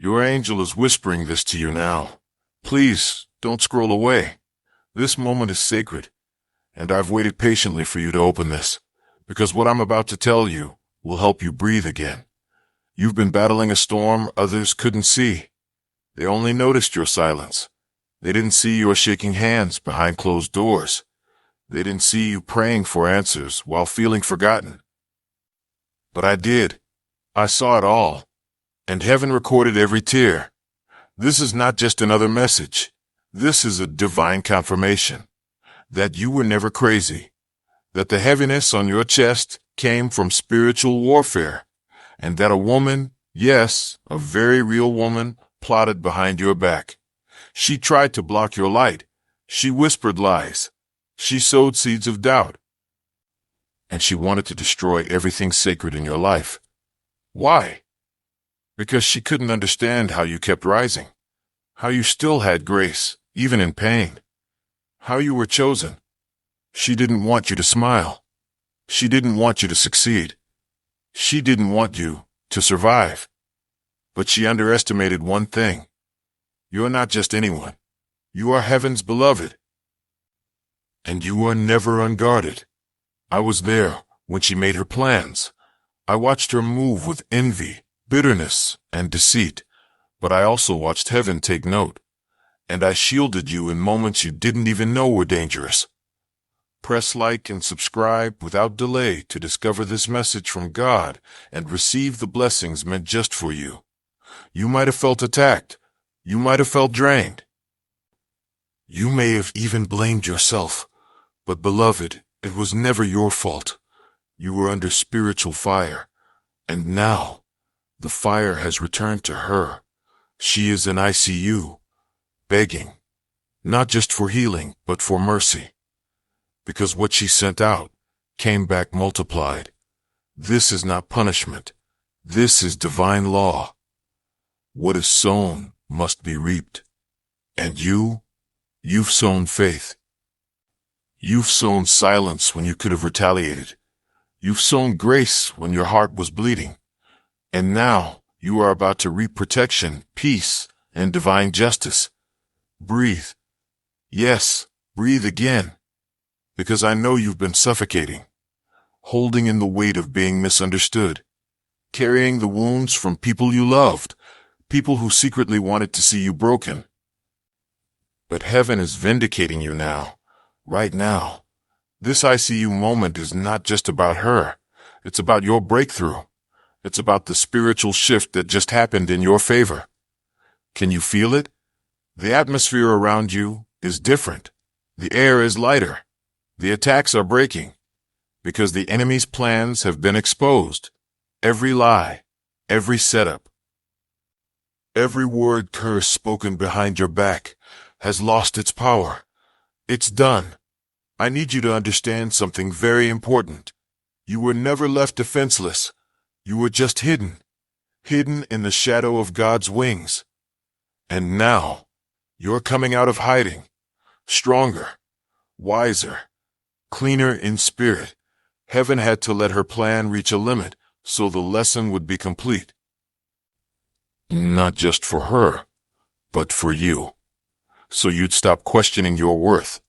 Your angel is whispering this to you now. Please, don't scroll away. This moment is sacred, and I've waited patiently for you to open this, because what I'm about to tell you will help you breathe again. You've been battling a storm others couldn't see. They only noticed your silence. They didn't see your shaking hands behind closed doors. They didn't see you praying for answers while feeling forgotten. But I did. I saw it all. And heaven recorded every tear. This is not just another message. This is a divine confirmation that you were never crazy, that the heaviness on your chest came from spiritual warfare, and that a woman, yes, a very real woman, plotted behind your back. She tried to block your light. She whispered lies. She sowed seeds of doubt. And she wanted to destroy everything sacred in your life. Why? Because she couldn't understand how you kept rising, how you still had grace, even in pain, how you were chosen. She didn't want you to smile. She didn't want you to succeed. She didn't want you to survive. But she underestimated one thing. You're not just anyone. You are heaven's beloved. And you are never unguarded. I was there when she made her plans. I watched her move with envy, bitterness, and deceit, but I also watched heaven take note, and I shielded you in moments you didn't even know were dangerous. Press like and subscribe without delay to discover this message from God and receive the blessings meant just for you. You might have felt attacked. You might have felt drained. You may have even blamed yourself, but beloved, it was never your fault. You were under spiritual fire, and now the fire has returned to her. She is in ICU, begging, not just for healing, but for mercy. Because what she sent out came back multiplied. This is not punishment. This is divine law. What is sown must be reaped. And you've sown faith. You've sown silence when you could have retaliated. You've sown grace when your heart was bleeding. And now you are about to reap protection, peace, and divine justice. Breathe. Yes, breathe again. Because I know you've been suffocating, holding in the weight of being misunderstood, carrying the wounds from people you loved, people who secretly wanted to see you broken. But heaven is vindicating you now, right now. This ICU moment is not just about her. It's about your breakthrough. It's about the spiritual shift that just happened in your favor. Can you feel it? The atmosphere around you is different. The air is lighter. The attacks are breaking. Because the enemy's plans have been exposed. Every lie, every setup, every word curse spoken behind your back has lost its power. It's done. I need you to understand something very important. You were never left defenseless. You were just hidden in the shadow of God's wings. And now, you're coming out of hiding, stronger, wiser, cleaner in spirit. Heaven had to let her plan reach a limit so the lesson would be complete. Not just for her, but for you. So you'd stop questioning your worth.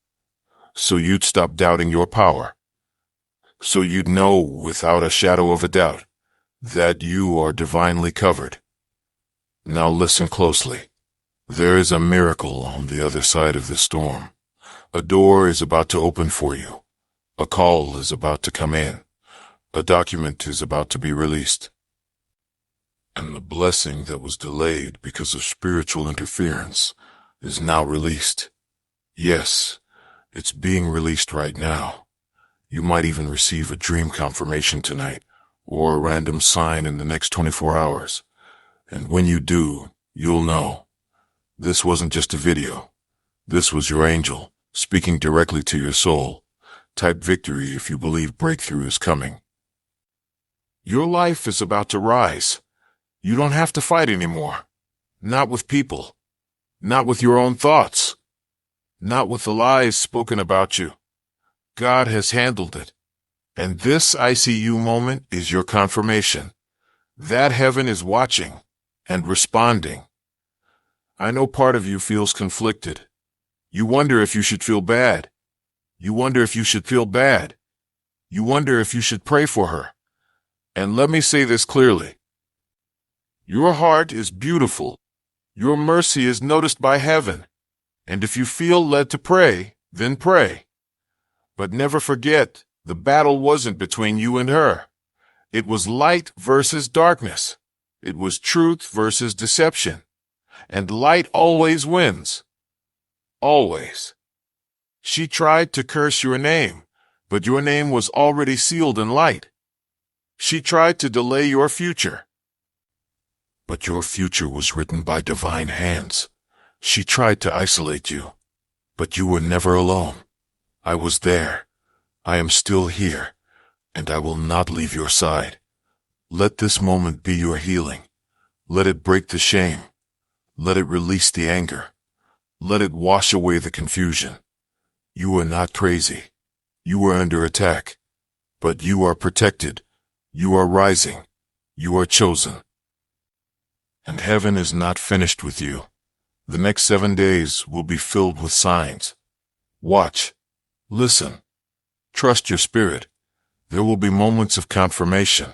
So you'd stop doubting your power. So you'd know without a shadow of a doubt that you are divinely covered. Now listen closely. There is a miracle on the other side of the storm. A door is about to open for you. A call is about to come in. A document is about to be released. And the blessing that was delayed because of spiritual interference is now released. Yes, it's being released right now. You might even receive a dream confirmation tonight, or a random sign in the next 24 hours. And when you do, you'll know. This wasn't just a video. This was your angel, speaking directly to your soul. Type victory if you believe breakthrough is coming. Your life is about to rise. You don't have to fight anymore. Not with people. Not with your own thoughts. Not with the lies spoken about you. God has handled it. And this ICU moment is your confirmation that heaven is watching, and responding. I know part of you feels conflicted. You wonder if you should feel bad. You wonder if you should feel bad. You wonder if you should pray for her. And let me say this clearly. Your heart is beautiful. Your mercy is noticed by heaven. And if you feel led to pray, then pray. But never forget, the battle wasn't between you and her. It was light versus darkness. It was truth versus deception. And light always wins. Always. She tried to curse your name, but your name was already sealed in light. She tried to delay your future, but your future was written by divine hands. She tried to isolate you, but you were never alone. I was there. I am still here, and I will not leave your side. Let this moment be your healing. Let it break the shame. Let it release the anger. Let it wash away the confusion. You are not crazy. You are under attack, but you are protected. You are rising. You are chosen. And heaven is not finished with you. The next 7 days will be filled with signs. Watch. Listen. Trust your spirit. There will be moments of confirmation.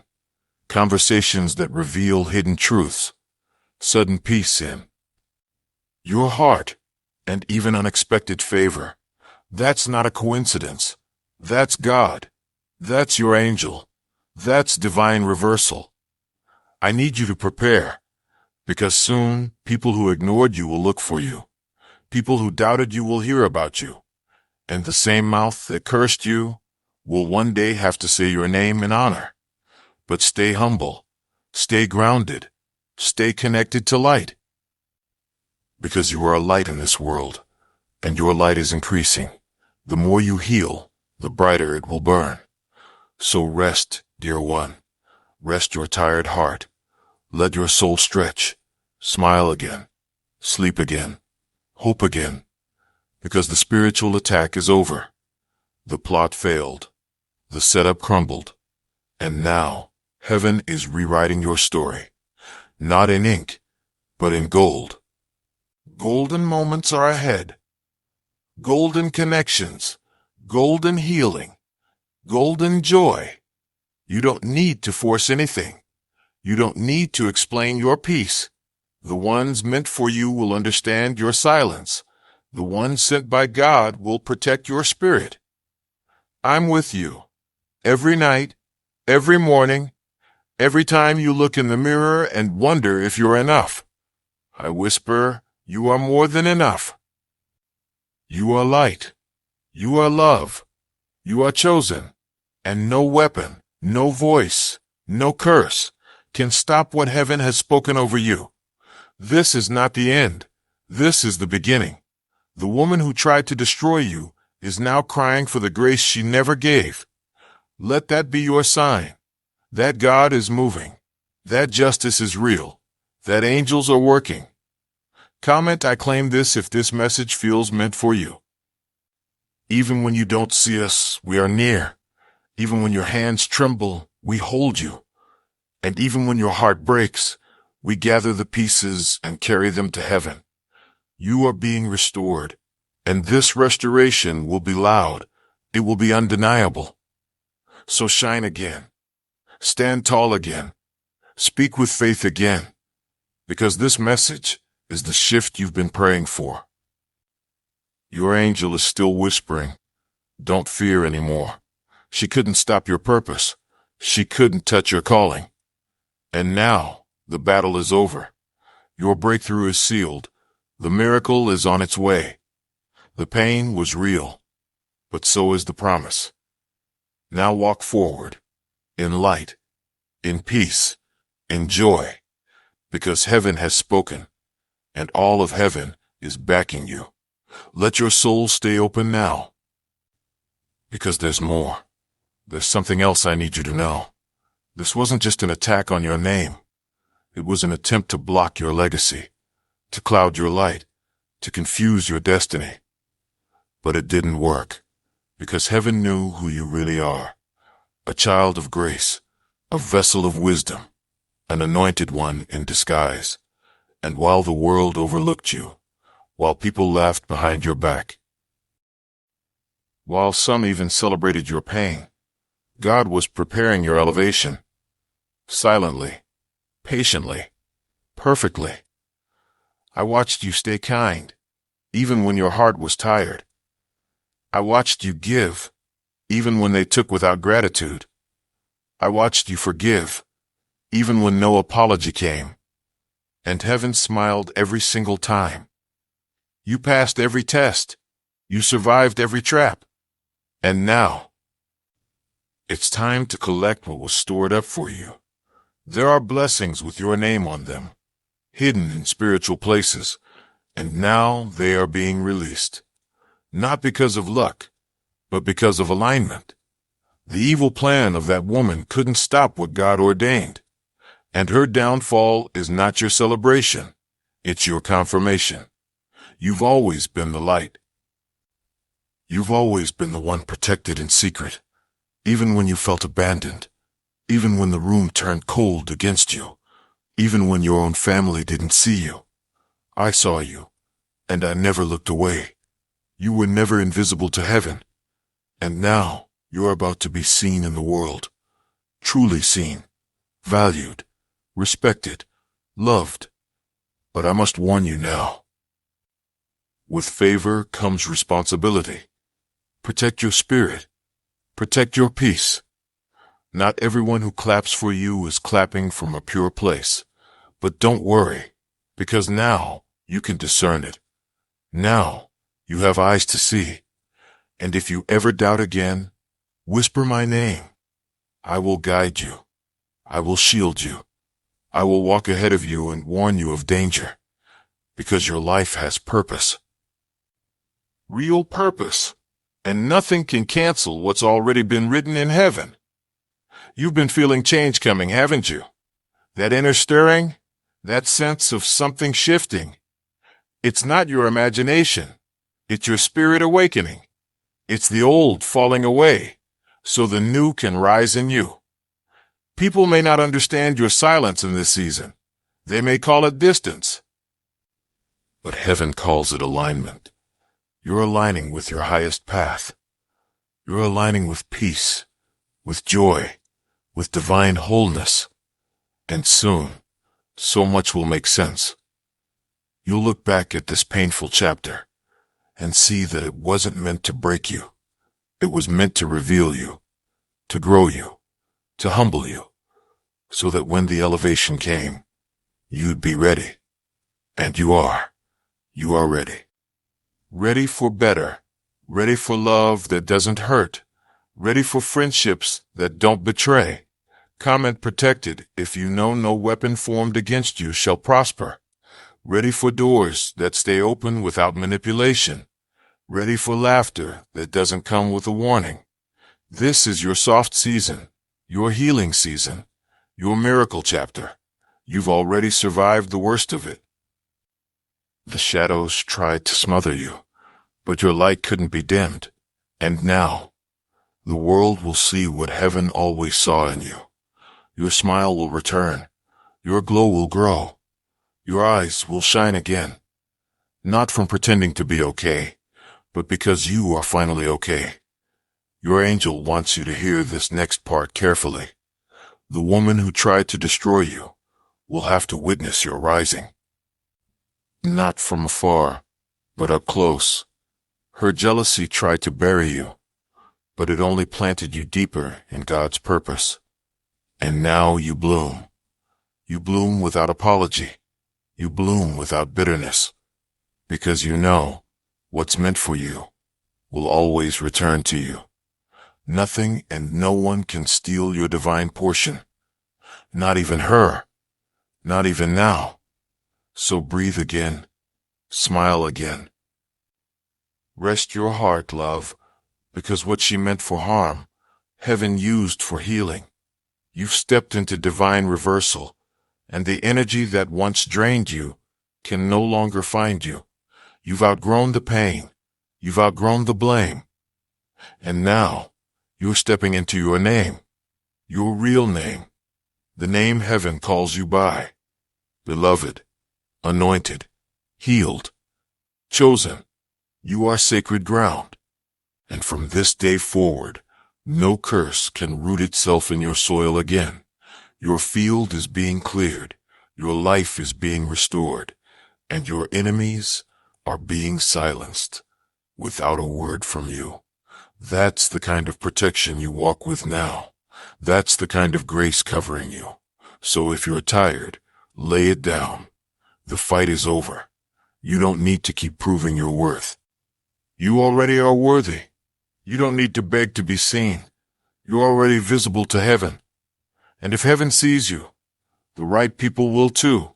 Conversations that reveal hidden truths. Sudden peace in your heart, and even unexpected favor. That's not a coincidence. That's God. That's your angel. That's divine reversal. I need you to prepare, because soon people who ignored you will look for you. People who doubted you will hear about you. And the same mouth that cursed you will one day have to say your name in honor. But stay humble. Stay grounded. Stay connected to light. Because you are a light in this world, and your light is increasing. The more you heal, the brighter it will burn. So rest, dear one. Rest your tired heart. Let your soul stretch. Smile again. Sleep again. Hope again. Because the spiritual attack is over. The plot failed. The setup crumbled. And now, heaven is rewriting your story. Not in ink, but in gold. Golden moments are ahead. Golden connections. Golden healing. Golden joy. You don't need to force anything. You don't need to explain your peace. The ones meant for you will understand your silence. The ones sent by God will protect your spirit. I'm with you. Every night, every morning, every time you look in the mirror and wonder if you're enough. I whisper, you are more than enough. You are light. You are love. You are chosen. And no weapon, no voice, no curse can stop what heaven has spoken over you. This is not the end. This is the beginning. The woman who tried to destroy you is now crying for the grace she never gave. Let that be your sign. That God is moving. That justice is real. That angels are working. Comment I claim this if this message feels meant for you. Even when you don't see us, we are near. Even when your hands tremble, we hold you. And even when your heart breaks, we gather the pieces and carry them to heaven. You are being restored, and this restoration will be loud. It will be undeniable. So shine again. Stand tall again. Speak with faith again. Because this message is the shift you've been praying for. Your angel is still whispering, don't fear anymore. She couldn't stop your purpose. She couldn't touch your calling. And now, the battle is over. Your breakthrough is sealed. The miracle is on its way. The pain was real, but so is the promise. Now walk forward, in light, in peace, in joy, because heaven has spoken, and all of heaven is backing you. Let your soul stay open now, because there's more. There's something else I need you to know. This wasn't just an attack on your name. It was an attempt to block your legacy, to cloud your light, to confuse your destiny. But it didn't work, because heaven knew who you really are. A child of grace, a vessel of wisdom, an anointed one in disguise. And while the world overlooked you, while people laughed behind your back, while some even celebrated your pain, God was preparing your elevation. Silently, patiently, perfectly. I watched you stay kind, even when your heart was tired. I watched you give, even when they took without gratitude. I watched you forgive, even when no apology came. And heaven smiled every single time. You passed every test. You survived every trap. And now, it's time to collect what was stored up for you. There are blessings with your name on them, hidden in spiritual places, and now they are being released. Not because of luck, but because of alignment. The evil plan of that woman couldn't stop what God ordained. And her downfall is not your celebration. It's your confirmation. You've always been the light. You've always been the one protected in secret, even when you felt abandoned, even when the room turned cold against you, even when your own family didn't see you. I saw you, and I never looked away. You were never invisible to heaven. And now you're about to be seen in the world, truly seen, valued, respected, loved. But I must warn you now. With favor comes responsibility. Protect your spirit. Protect your peace. Not everyone who claps for you is clapping from a pure place. But don't worry, because now you can discern it. Now you have eyes to see. And if you ever doubt again, whisper my name. I will guide you. I will shield you. I will walk ahead of you and warn you of danger, because your life has purpose. Real purpose. And nothing can cancel what's already been written in heaven. You've been feeling change coming, haven't you? That inner stirring, that sense of something shifting. It's not your imagination. It's your spirit awakening. It's the old falling away, so the new can rise in you. People may not understand your silence in this season. They may call it distance. But heaven calls it alignment. You're aligning with your highest path. You're aligning with peace, with joy, with divine wholeness. And soon, so much will make sense. You'll look back at this painful chapter and see that it wasn't meant to break you. It was meant to reveal you, to grow you, to humble you, so that when the elevation came, you'd be ready. And you are. You are ready. Ready for better. Ready for love that doesn't hurt. Ready for friendships that don't betray. Comment protected if you know no weapon formed against you shall prosper. Ready for doors that stay open without manipulation. Ready for laughter that doesn't come with a warning. This is your soft season, your healing season, your miracle chapter. You've already survived the worst of it. The shadows tried to smother you, but your light couldn't be dimmed. And now, the world will see what heaven always saw in you. Your smile will return. Your glow will grow. Your eyes will shine again. Not from pretending to be okay, but because you are finally okay. Your angel wants you to hear this next part carefully. The woman who tried to destroy you will have to witness your rising. Not from afar, but up close. Her jealousy tried to bury you, but it only planted you deeper in God's purpose. And now you bloom. You bloom without apology. You bloom without bitterness. Because you know what's meant for you will always return to you. Nothing and no one can steal your divine portion. Not even her. Not even now. So breathe again. Smile again. Rest your heart, love, because what she meant for harm, heaven used for healing. You've stepped into divine reversal, and the energy that once drained you can no longer find you. You've outgrown the pain. You've outgrown the blame. And now, you're stepping into your name, your real name, the name heaven calls you by. Beloved, anointed, healed, chosen. You are sacred ground. And from this day forward, no curse can root itself in your soil again. Your field is being cleared, your life is being restored, and your enemies are being silenced without a word from you. That's the kind of protection you walk with now. That's the kind of grace covering you. So if you're tired, lay it down. The fight is over. You don't need to keep proving your worth. You already are worthy. You don't need to beg to be seen. You're already visible to heaven. And if heaven sees you, the right people will too.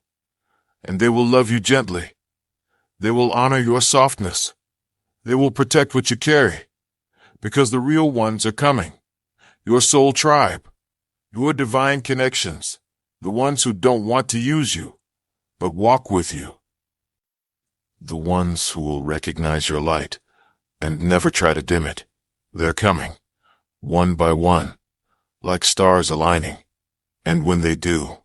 And they will love you gently. They will honor your softness. They will protect what you carry. Because the real ones are coming. Your soul tribe. Your divine connections. The ones who don't want to use you, but walk with you. The ones who will recognize your light and never try to dim it. They're coming, one by one, like stars aligning. And when they do,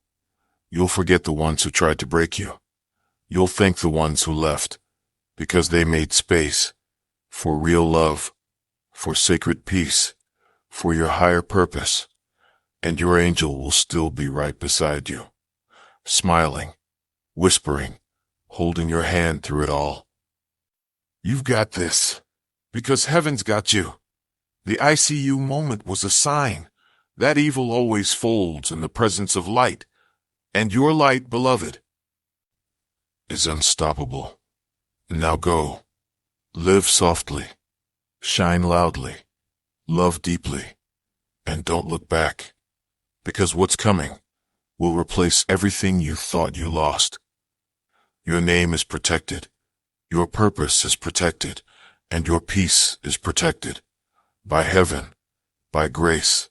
you'll forget the ones who tried to break you. You'll thank the ones who left, because they made space for real love, for sacred peace, for your higher purpose. And your angel will still be right beside you, smiling, whispering, holding your hand through it all. You've got this, because heaven's got you. The ICU moment was a sign that evil always folds in the presence of light, and your light, beloved, is unstoppable. Now go, live softly, shine loudly, love deeply, and don't look back. Because what's coming will replace everything you thought you lost. Your name is protected, your purpose is protected, and your peace is protected. By heaven, by grace,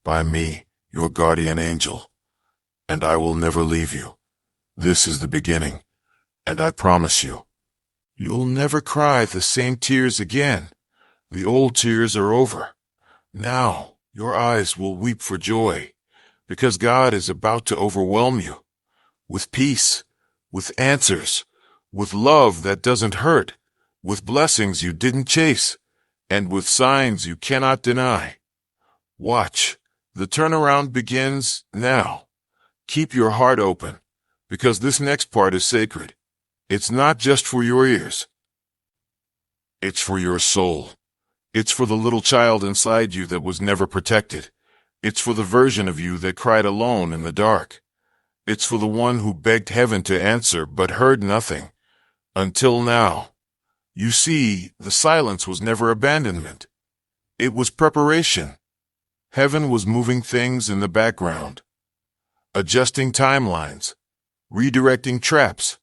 by me, your guardian angel. And I will never leave you. This is the beginning, and I promise you, you'll never cry the same tears again. The old tears are over. Now your eyes will weep for joy. Because God is about to overwhelm you with peace, with answers, with love that doesn't hurt, with blessings you didn't chase, and with signs you cannot deny. Watch, the turnaround begins now. Keep your heart open, because this next part is sacred. It's not just for your ears. It's for your soul. It's for the little child inside you that was never protected. It's for the version of you that cried alone in the dark. It's for the one who begged heaven to answer but heard nothing. Until now. You see, the silence was never abandonment. It was preparation. Heaven was moving things in the background, adjusting timelines, redirecting traps,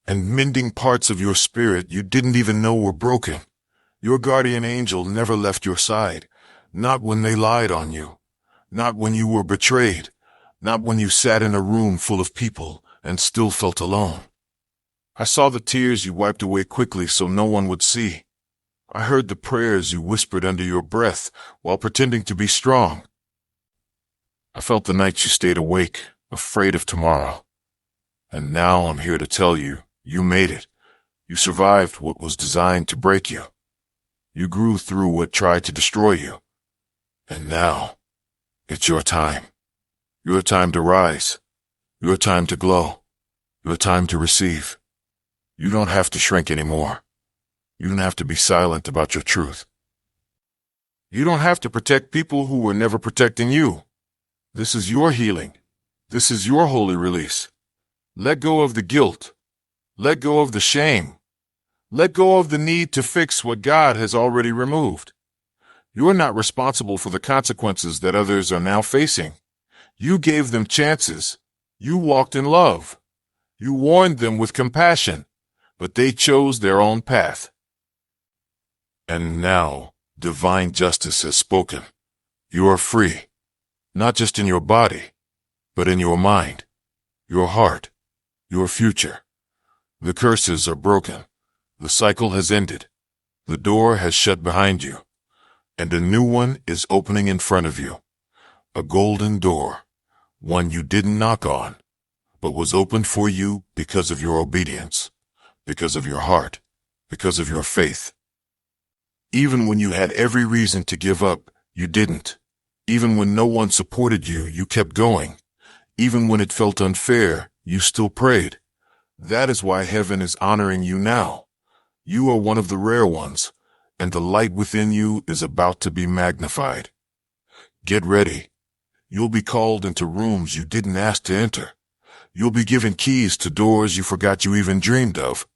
and mending parts of your spirit you didn't even know were broken. Your guardian angel never left your side. Not when they lied on you, not when you were betrayed, not when you sat in a room full of people and still felt alone. I saw the tears you wiped away quickly so no one would see. I heard the prayers you whispered under your breath while pretending to be strong. I felt the nights you stayed awake, afraid of tomorrow. And now I'm here to tell you, you made it. You survived what was designed to break you. You grew through what tried to destroy you. And now, it's your time. Your time to rise. Your time to glow. Your time to receive. You don't have to shrink anymore. You don't have to be silent about your truth. You don't have to protect people who were never protecting you. This is your healing. This is your holy release. Let go of the guilt. Let go of the shame. Let go of the need to fix what God has already removed. You're not responsible for the consequences that others are now facing. You gave them chances. You walked in love. You warned them with compassion, but they chose their own path. And now, divine justice has spoken. You are free, not just in your body, but in your mind, your heart, your future. The curses are broken. The cycle has ended. The door has shut behind you. And a new one is opening in front of you. A golden door, one you didn't knock on, but was opened for you because of your obedience, because of your heart, because of your faith. Even when you had every reason to give up, you didn't. Even when no one supported you, you kept going. Even when it felt unfair, you still prayed. That is why heaven is honoring you now. You are one of the rare ones, and the light within you is about to be magnified. Get ready. You'll be called into rooms you didn't ask to enter. You'll be given keys to doors you forgot you even dreamed of.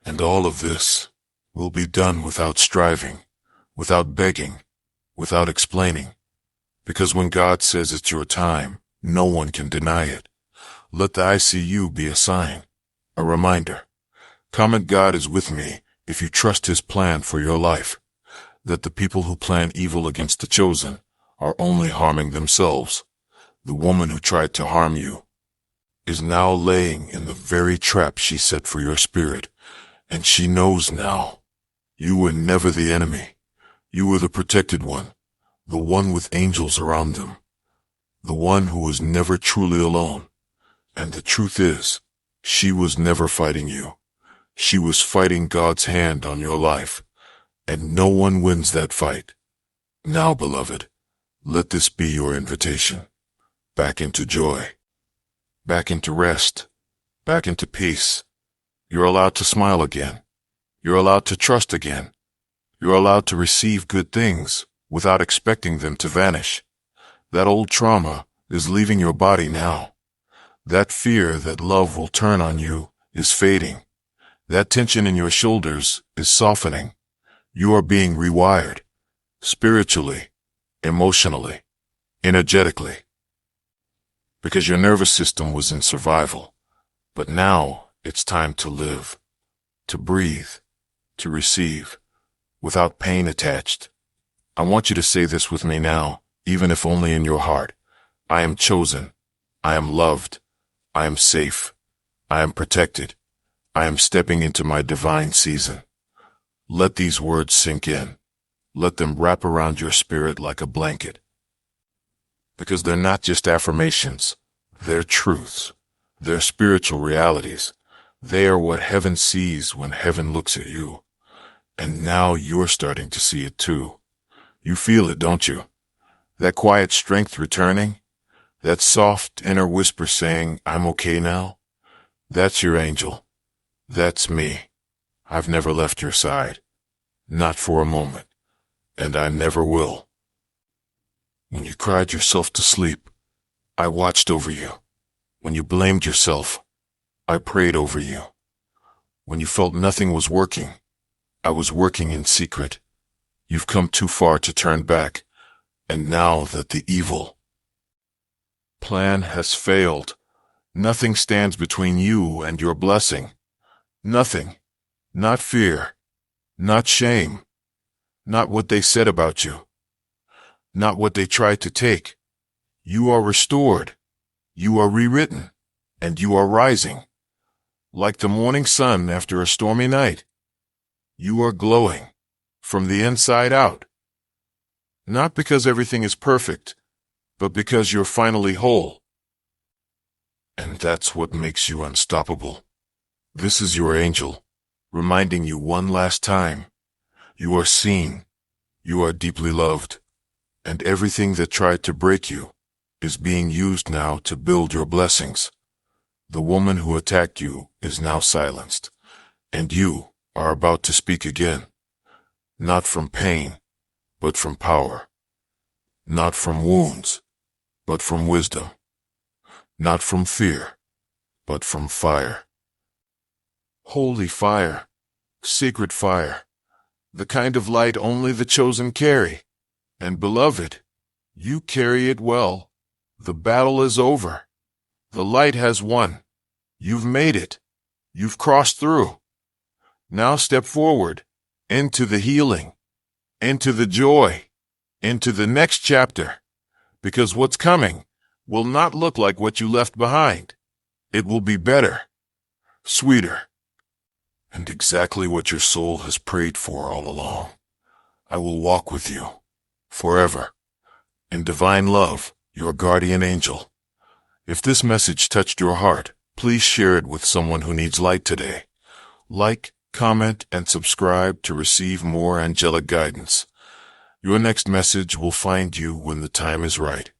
And all of this will be done without striving, without begging, without explaining. Because when God says it's your time, no one can deny it. Let the ICU be a sign, a reminder. Comment God is with me if you trust His plan for your life, that the people who plan evil against the chosen are only harming themselves. The woman who tried to harm you is now laying in the very trap she set for your spirit, and she knows now. You were never the enemy. You were the protected one, the one with angels around them, the one who was never truly alone. And the truth is, she was never fighting you. She was fighting God's hand on your life, and no one wins that fight. Now, beloved, let this be your invitation. Back into joy, back into rest, back into peace. You're allowed to smile again. You're allowed to trust again. You're allowed to receive good things without expecting them to vanish. That old trauma is leaving your body now. That fear that love will turn on you is fading. That tension in your shoulders is softening. You are being rewired, spiritually, emotionally, energetically. Because your nervous system was in survival. But now it's time to live, to breathe, to receive, without pain attached. I want you to say this with me now, even if only in your heart. I am chosen. I am loved. I am safe. I am protected. I am stepping into my divine season. Let these words sink in. Let them wrap around your spirit like a blanket. Because they're not just affirmations. They're truths. They're spiritual realities. They are what heaven sees when heaven looks at you. And now you're starting to see it too. You feel it, don't you? That quiet strength returning? That soft inner whisper saying, I'm okay now? That's your angel. That's me. I've never left your side. Not for a moment. And I never will. When you cried yourself to sleep, I watched over you. When you blamed yourself, I prayed over you. When you felt nothing was working, I was working in secret. You've come too far to turn back. And now that the evil plan has failed, nothing stands between you and your blessing. Nothing. Not fear. Not shame. Not what they said about you. Not what they tried to take. You are restored. You are rewritten. And you are rising. Like the morning sun after a stormy night. You are glowing. From the inside out. Not because everything is perfect, but because you're finally whole. And that's what makes you unstoppable. This is your angel, reminding you one last time. You are seen. You are deeply loved. And everything that tried to break you is being used now to build your blessings. The woman who attacked you is now silenced. And you are about to speak again. Not from pain, but from power. Not from wounds, but from wisdom. Not from fear, but from fire. Holy fire, sacred fire, the kind of light only the chosen carry. And beloved, you carry it well. The battle is over. The light has won. You've made it. You've crossed through. Now step forward, into the healing, into the joy, into the next chapter. Because what's coming will not look like what you left behind. It will be better, sweeter, and exactly what your soul has prayed for all along. I will walk with you, forever, in divine love, your guardian angel. If this message touched your heart, please share it with someone who needs light today. Like, comment, and subscribe to receive more angelic guidance. Your next message will find you when the time is right.